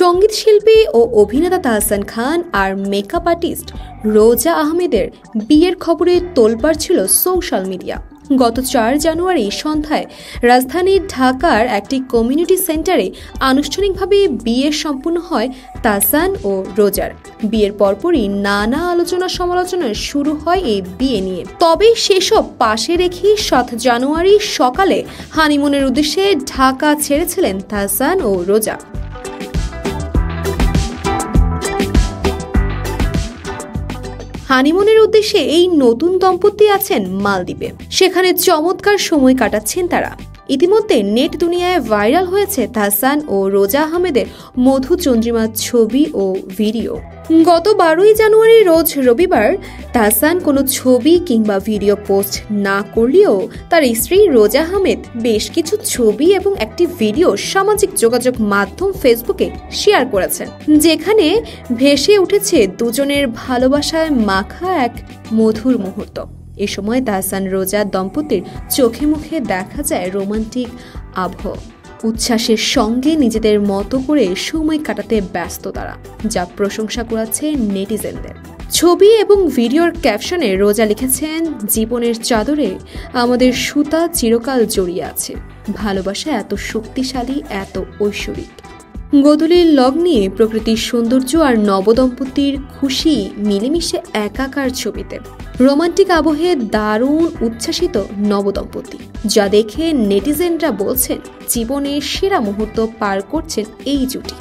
সঙ্গীত শিল্পী ও অভিনেতা তাহসান খান আর মেকআপ আর্টিস্ট রোজা আহমেদের বিয়ের খবরে তোলপাড় ছিল সোশ্যাল মিডিয়া। গত 4 জানুয়ারি সন্ধ্যায় রাজধানীর ঢাকার একটি কমিউনিটি সেন্টারে আনুষ্ঠানিকভাবে বিয়ে সম্পন্ন হয় তাহসান ও রোজার। বিয়ের পরপরই নানা আলোচনা সমালোচনা শুরু হয় এই বিয়ে নিয়ে। তবে সেসব পাশে রেখে 7 জানুয়ারি সকালে হানিমুনের উদ্দেশ্যে ঢাকা ছেড়েছিলেন তাহসান ও রোজা। হানিমুনের উদ্দেশ্যে এই নতুন দম্পতি আছেন মালদ্বীপে। সেখানে চমৎকার সময় কাটাচ্ছেন তারা। ইতিমধ্যে নেট দুনিয়ায় ভাইরাল হয়েছে তাহসান ও রোজা আহমেদের মধুচন্দ্রিমার ছবি ও ভিডিও। গত 12 জানুয়ারি রোজ রবিবার তাহসান কোনো ছবি কিংবা ভিডিও পোস্ট না করলেও তার স্ত্রী রোজা আহমেদ বেশ কিছু ছবি এবং একটি ভিডিও সামাজিক যোগাযোগ মাধ্যম ফেসবুকে শেয়ার করেছেন, যেখানে ভেসে উঠেছে দুজনের ভালোবাসায় মাখা এক মধুর মুহূর্ত। এ সময় তাহসান রোজা দম্পতির চোখে মুখে দেখা যায় রোমান্টিক আবহ। উচ্ছ্বাসের সঙ্গে নিজেদের মতো করে সময় কাটাতে ব্যস্ত তারা, যা প্রশংসা করেছে নেটিজেনদের। ছবি এবং ভিডিওর ক্যাপশনে রোজা লিখেছেন, জীবনের চাদরে আমাদের সুতা চিরকাল জড়িয়ে আছে, ভালোবাসা এত শক্তিশালী, এত ঐশ্বরিক। গোধূলির লগ্নে প্রকৃতির সৌন্দর্য আর নবদম্পতির খুশি মিলেমিশে একাকার ছবিতে। রোমান্টিক আবহে দারুণ উচ্ছ্বাসিত নবদম্পতি, যা দেখে নেটিজেনরা বলছেন জীবনের সেরা মুহূর্ত পার করছেন এই জুটি।